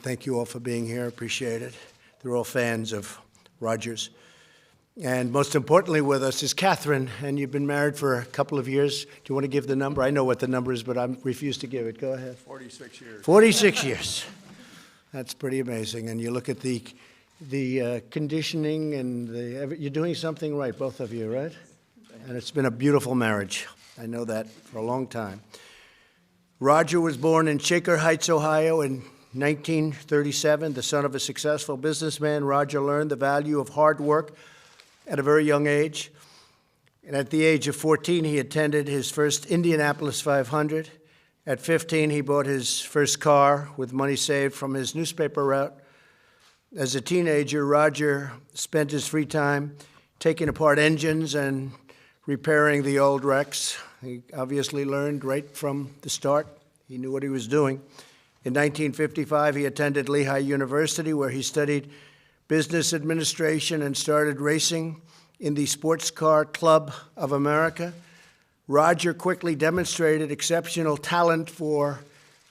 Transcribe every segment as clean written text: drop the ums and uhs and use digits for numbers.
Thank you all for being here. Appreciate it. They're all fans of Roger's. And most importantly with us is Catherine, and you've been married for a couple of years. Do you want to give the number? I know what the number is, but I refuse to give it. Go ahead. 46 years. 46 years. That's pretty amazing. And you look at the conditioning and you're doing something right, both of you, right? And it's been a beautiful marriage. I know that for a long time. Roger was born in Shaker Heights, Ohio in 1937. The son of a successful businessman, Roger learned the value of hard work at a very young age. And at the age of 14, he attended his first Indianapolis 500. At 15, he bought his first car with money saved from his newspaper route. As a teenager, Roger spent his free time taking apart engines and repairing the old wrecks. He obviously learned right from the start. He knew what he was doing. In 1955, he attended Lehigh University, where he studied business administration and started racing in the Sports Car Club of America. Roger quickly demonstrated exceptional talent for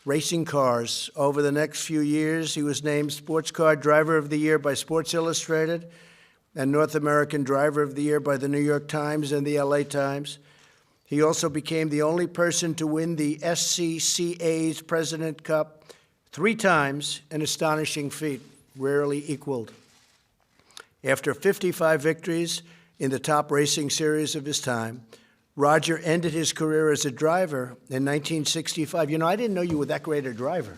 racing cars. Over the next few years, he was named Sports Car Driver of the Year by Sports Illustrated and North American Driver of the Year by the New York Times and the LA Times. He also became the only person to win the SCCA's President Cup 3 times, an astonishing feat, rarely equaled. After 55 victories in the top racing series of his time, Roger ended his career as a driver in 1965. You know, I didn't know you were that great a driver.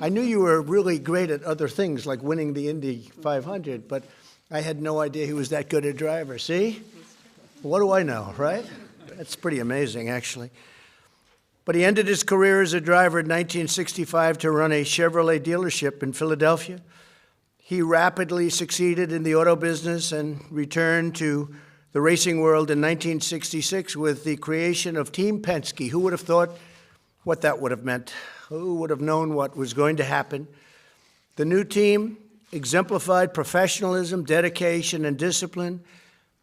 I knew you were really great at other things, like winning the Indy 500, but I had no idea he was that good a driver. See? What do I know, right? That's pretty amazing, actually. But he ended his career as a driver in 1965 to run a Chevrolet dealership in Philadelphia. He rapidly succeeded in the auto business and returned to the racing world in 1966 with the creation of Team Penske. Who would have thought what that would have meant? Who would have known what was going to happen? The new team exemplified professionalism, dedication, and discipline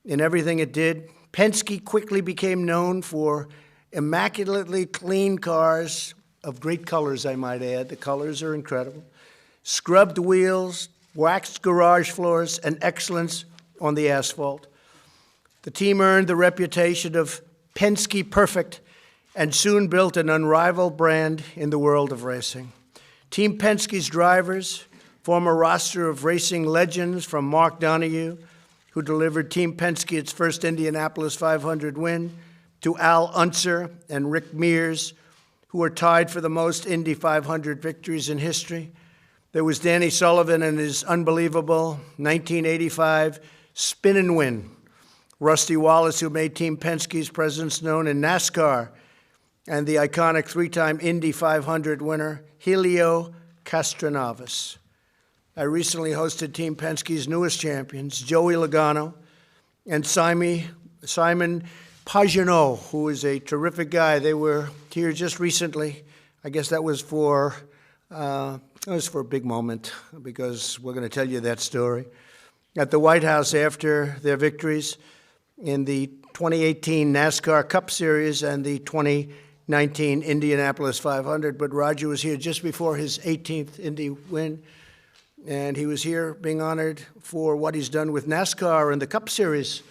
in everything it did. Penske quickly became known for immaculately clean cars of great colors, I might add. The colors are incredible. Scrubbed wheels, waxed garage floors, and excellence on the asphalt. The team earned the reputation of Penske Perfect and soon built an unrivaled brand in the world of racing. Team Penske's drivers form a roster of racing legends, from Mark Donohue, who delivered Team Penske its first Indianapolis 500 win, to Al Unser and Rick Mears, who are tied for the most Indy 500 victories in history. There was Danny Sullivan and his unbelievable 1985 spin and win. Rusty Wallace, who made Team Penske's presence known in NASCAR, and the iconic 3-time Indy 500 winner, Helio Castroneves. I recently hosted Team Penske's newest champions, Joey Logano and Simon Pagenaud, who is a terrific guy. They were here just recently. I guess that was for a big moment, because we're going to tell you that story. At the White House after their victories in the 2018 NASCAR Cup Series and the 2019 Indianapolis 500, but Roger was here just before his 18th Indy win, and he was here being honored for what he's done with NASCAR and the Cup Series.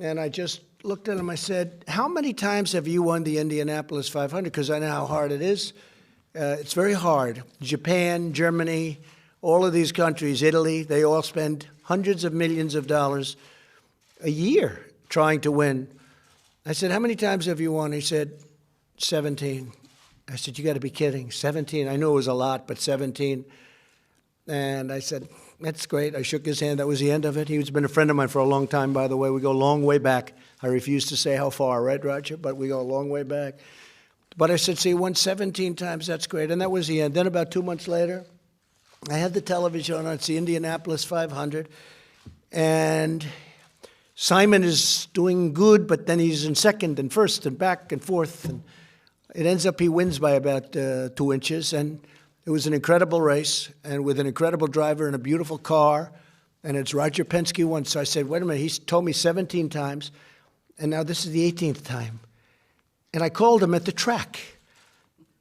And I just looked at him, I said, how many times have you won the Indianapolis 500? Because I know how hard it is. It's very hard. Japan, Germany, all of these countries, Italy, they all spend hundreds of millions of dollars a year trying to win. I said, how many times have you won? He said, 17. I said, you got to be kidding. 17. I knew it was a lot, but 17. And I said, that's great. I shook his hand. That was the end of it. He's been a friend of mine for a long time, by the way. We go a long way back. I refuse to say how far, right, Roger? But we go a long way back. But I said, see, he won 17 times. That's great. And that was the end. Then about 2 months later, I had the television on. It's the Indianapolis 500. And Simon is doing good, but then he's in second and first and back and forth. And it ends up he wins by about 2 inches. And it was an incredible race, and with an incredible driver and a beautiful car. And it's Roger Penske won. So I said, wait a minute. He's told me 17 times, and now this is the 18th time. And I called him at the track.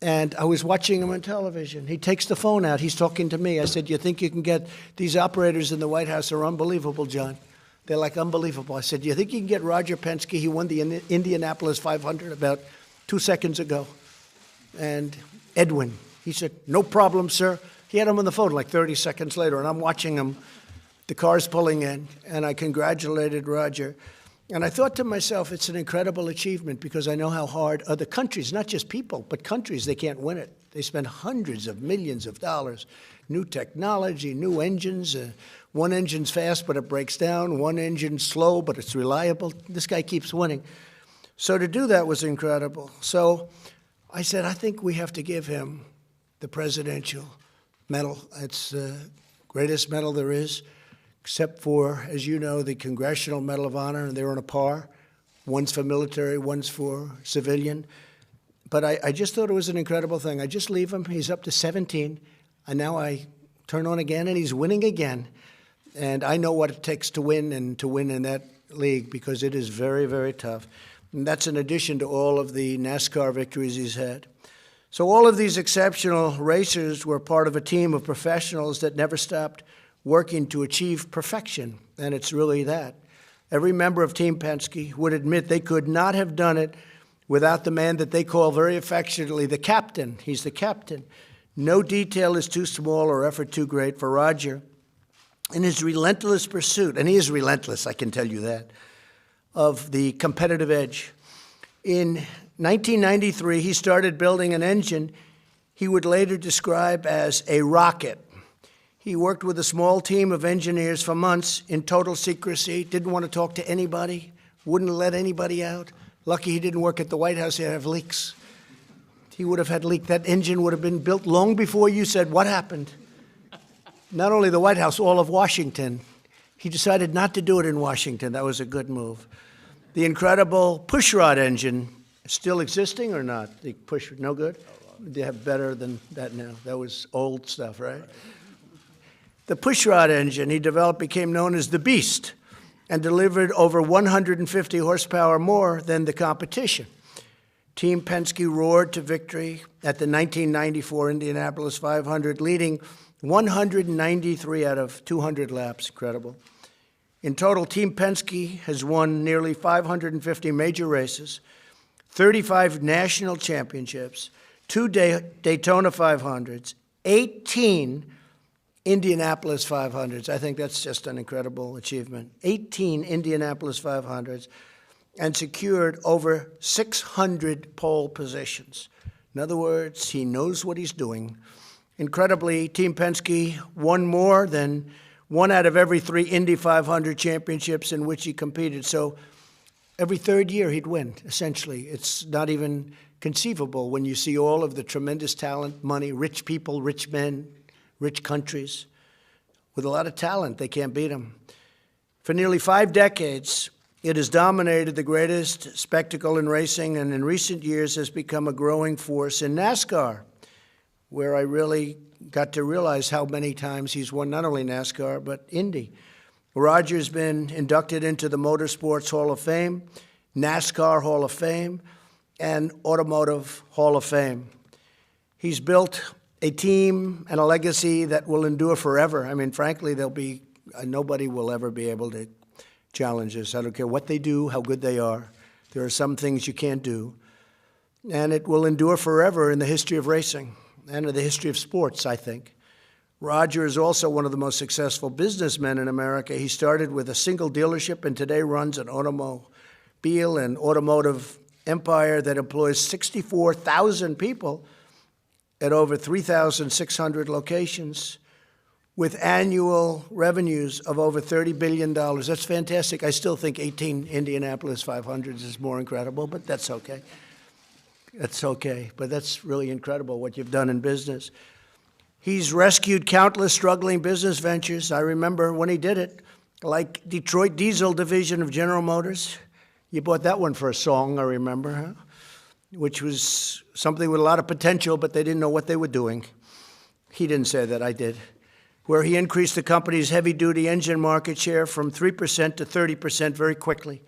And I was watching him on television. He takes the phone out. He's talking to me. I said, you think you can get these operators in the White House are unbelievable, John. They're like unbelievable. I said, you think you can get Roger Penske? He won the Indianapolis 500 about 2 seconds ago. And Edwin, he said, no problem, sir. He had him on the phone like 30 seconds later, and I'm watching him. The car's pulling in, and I congratulated Roger. And I thought to myself, it's an incredible achievement because I know how hard other countries, not just people, but countries, they can't win it. They spend hundreds of millions of dollars, new technology, new engines. One engine's fast, but it breaks down. One engine's slow, but it's reliable. This guy keeps winning. So to do that was incredible. So I said, I think we have to give him the presidential medal. It's the greatest medal there is, except for, as you know, the Congressional Medal of Honor, and they're on a par. One's for military, one's for civilian. But I just thought it was an incredible thing. I just leave him. He's up to 17, and now I turn on again, and he's winning again. And I know what it takes to win and to win in that league because it is very, very tough. And that's in addition to all of the NASCAR victories he's had. So all of these exceptional racers were part of a team of professionals that never stopped working to achieve perfection, and it's really that. Every member of Team Penske would admit they could not have done it without the man that they call very affectionately the captain. He's the captain. No detail is too small or effort too great for Roger. In his relentless pursuit, and he is relentless, I can tell you that, of the competitive edge. In 1993, he started building an engine he would later describe as a rocket. He worked with a small team of engineers for months in total secrecy, didn't want to talk to anybody, wouldn't let anybody out. Lucky he didn't work at the White House, he'd have leaks. He would have had leaks. That engine would have been built long before you said, what happened? Not only the White House, all of Washington. He decided not to do it in Washington. That was a good move. The incredible pushrod engine, still existing or not? The push, no good? They have better than that now. That was old stuff, right? The pushrod engine he developed became known as the Beast and delivered over 150 horsepower more than the competition. Team Penske roared to victory at the 1994 Indianapolis 500, leading 193 out of 200 laps. Incredible. In total, Team Penske has won nearly 550 major races, 35 national championships, 2 Daytona 500s, 18 Indianapolis 500s. I think that's just an incredible achievement. 18 Indianapolis 500s and secured over 600 pole positions. In other words, he knows what he's doing. Incredibly, Team Penske won more than 1 out of every 3 Indy 500 championships in which he competed. So every third year he'd win, essentially. It's not even conceivable when you see all of the tremendous talent, money, rich people, rich men, rich countries. With a lot of talent, they can't beat him. For nearly 5 decades, it has dominated the greatest spectacle in racing, and in recent years has become a growing force in NASCAR, where I really got to realize how many times he's won not only NASCAR, but Indy. Roger's been inducted into the Motorsports Hall of Fame, NASCAR Hall of Fame, and Automotive Hall of Fame. He's built a team and a legacy that will endure forever. I mean, frankly, nobody will ever be able to challenge us. I don't care what they do, how good they are. There are some things you can't do. And it will endure forever in the history of racing and in the history of sports, I think. Roger is also one of the most successful businessmen in America. He started with a single dealership and today runs an automobile and automotive empire that employs 64,000 people at over 3,600 locations with annual revenues of over $30 billion. That's fantastic. I still think 18 Indianapolis 500s is more incredible, but that's okay. That's okay, but that's really incredible what you've done in business. He's rescued countless struggling business ventures. I remember when he did it, like Detroit Diesel Division of General Motors. You bought that one for a song, I remember, huh? Which was something with a lot of potential, but they didn't know what they were doing. He didn't say that, I did. Where he increased the company's heavy-duty engine market share from 3% to 30% very quickly.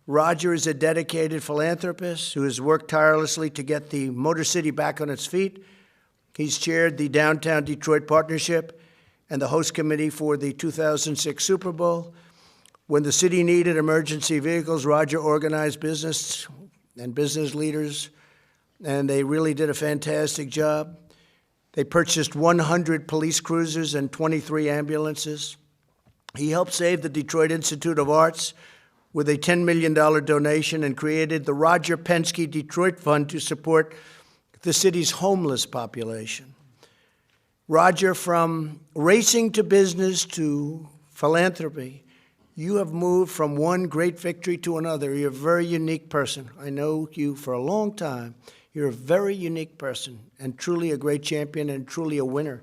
Roger is a dedicated philanthropist who has worked tirelessly to get the Motor City back on its feet. He's chaired the Downtown Detroit Partnership and the host committee for the 2006 Super Bowl. When the city needed emergency vehicles, Roger organized business and business leaders, and they really did a fantastic job. They purchased 100 police cruisers and 23 ambulances. He helped save the Detroit Institute of Arts with a $10 million donation and created the Roger Penske Detroit Fund to support the city's homeless population. Roger, from racing to business to philanthropy, you have moved from one great victory to another. You're a very unique person. I know you for a long time. You're a very unique person and truly a great champion and truly a winner.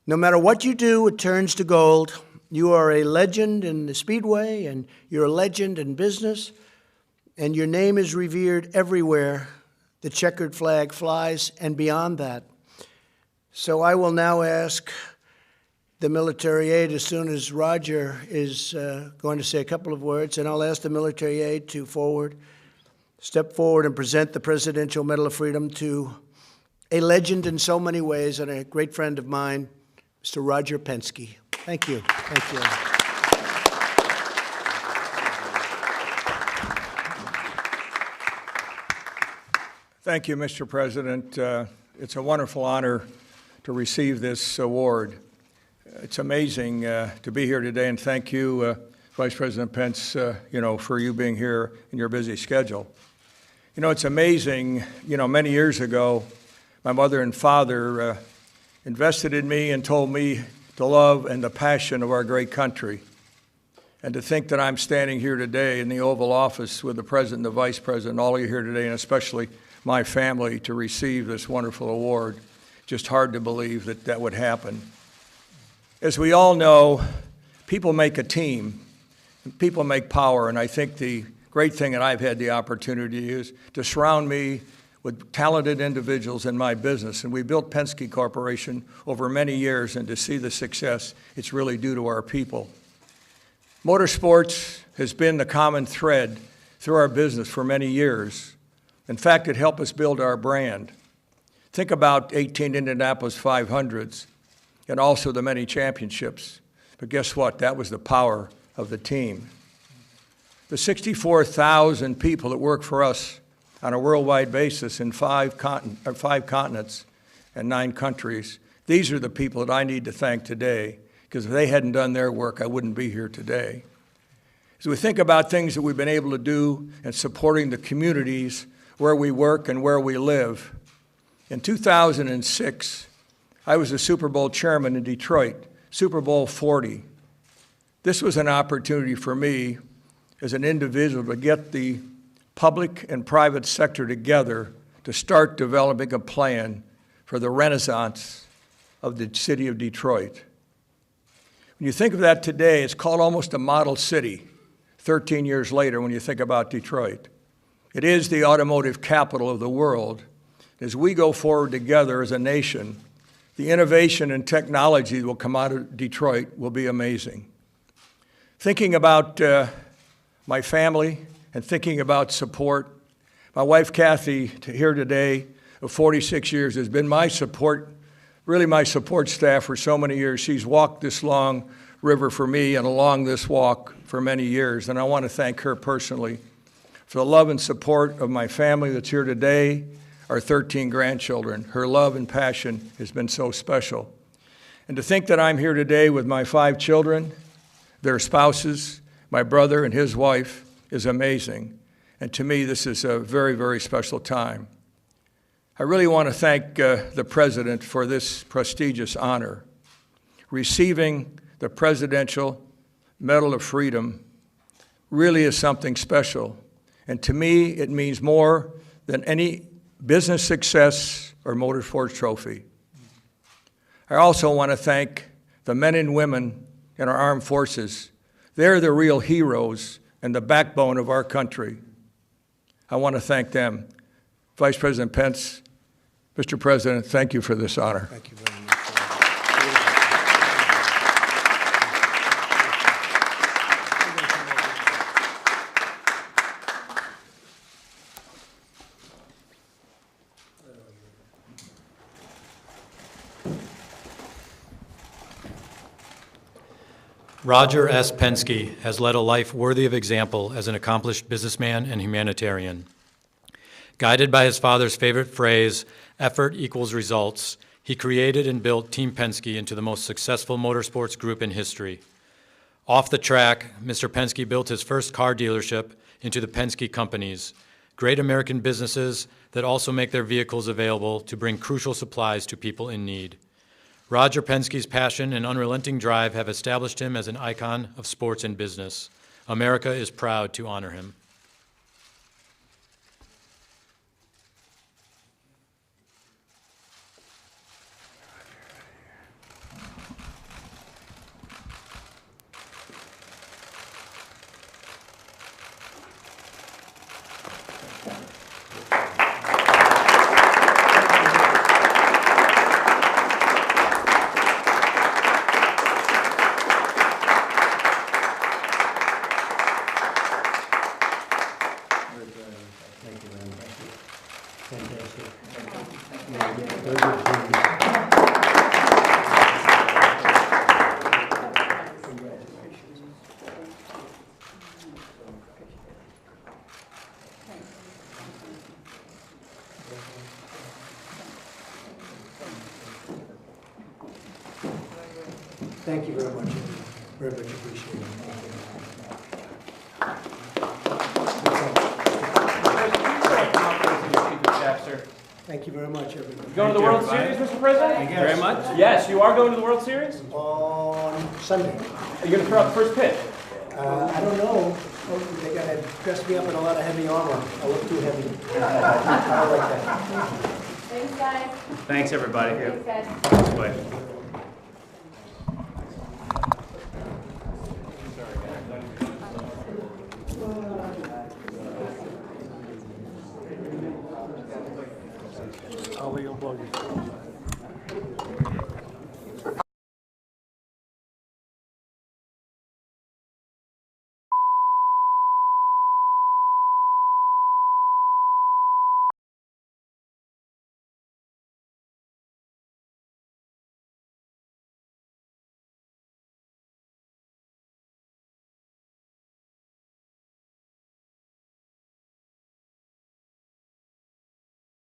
No matter what you do, it turns to gold. You are a legend in the Speedway, and you're a legend in business, and your name is revered everywhere the checkered flag flies and beyond that. So I will now ask the military aide, as soon as Roger is going to say a couple of words, and I'll ask the military aide to step forward and present the Presidential Medal of Freedom to a legend in so many ways and a great friend of mine, Mr. Roger Penske. Thank you. Thank you. Thank you, Mr. President. It's a wonderful honor to receive this award. It's amazing to be here today, and thank you, Vice President Pence, for you being here in your busy schedule. You know, it's amazing, many years ago, my mother and father invested in me and told me the love and the passion of our great country. And to think that I'm standing here today in the Oval Office with the President and the Vice President, all of you here today, and especially my family, to receive this wonderful award, just hard to believe that that would happen. As we all know, people make a team, and people make power, and I think the great thing that I've had the opportunity is to surround me with talented individuals in my business. And we built Penske Corporation over many years, and to see the success, it's really due to our people. Motorsports has been the common thread through our business for many years. In fact, it helped us build our brand. Think about 18 Indianapolis 500s and also the many championships. But guess what? That was the power of the team. The 64,000 people that work for us on a worldwide basis in 5 continents and 9 countries, these are the people that I need to thank today, because if they hadn't done their work, I wouldn't be here today. As we think about things that we've been able to do and supporting the communities where we work and where we live, in 2006, I was a Super Bowl chairman in Detroit, Super Bowl 40. This was an opportunity for me as an individual to get the public and private sector together to start developing a plan for the renaissance of the city of Detroit. When you think of that today, it's called almost a model city 13 years later when you think about Detroit. It is the automotive capital of the world. As we go forward together as a nation, the innovation and technology that will come out of Detroit will be amazing. Thinking about my family and thinking about support, my wife Kathy here today of 46 years has been my support, really my support staff for so many years. She's walked this long river for me and along this walk for many years, and I want to thank her personally for the love and support of my family that's here today, our 13 grandchildren. Her love and passion has been so special. And to think that I'm here today with my 5 children, their spouses, my brother and his wife, is amazing. And to me, this is a very, very special time. I really want to thank the President for this prestigious honor. Receiving the Presidential Medal of Freedom really is something special. And to me, it means more than any business success or motorsports trophy. I also want to thank the men and women in our armed forces. They're the real heroes and the backbone of our country. I want to thank them. Vice President Pence, Mr. President, thank you for this honor. Thank you very much. Roger S. Penske has led a life worthy of example as an accomplished businessman and humanitarian. Guided by his father's favorite phrase, effort equals results, he created and built Team Penske into the most successful motorsports group in history. Off the track, Mr. Penske built his first car dealership into the Penske companies, great American businesses that also make their vehicles available to bring crucial supplies to people in need. Roger Penske's passion and unrelenting drive have established him as an icon of sports and business. America is proud to honor him. Thank you very much. Fantastic. Congratulations. Thank you very much. Very much appreciated. Thank you very much, everybody. Going to the World Series, Mr. President? Thank you very much. Yes, you are going to the World Series? On Sunday. Are you going to throw out the first pitch? I don't know. Oh, they got to dress me up in a lot of heavy armor. I look too heavy. I like that. Thanks, guys. Thanks, everybody. Thanks, guys. This way. I'll be your buggy.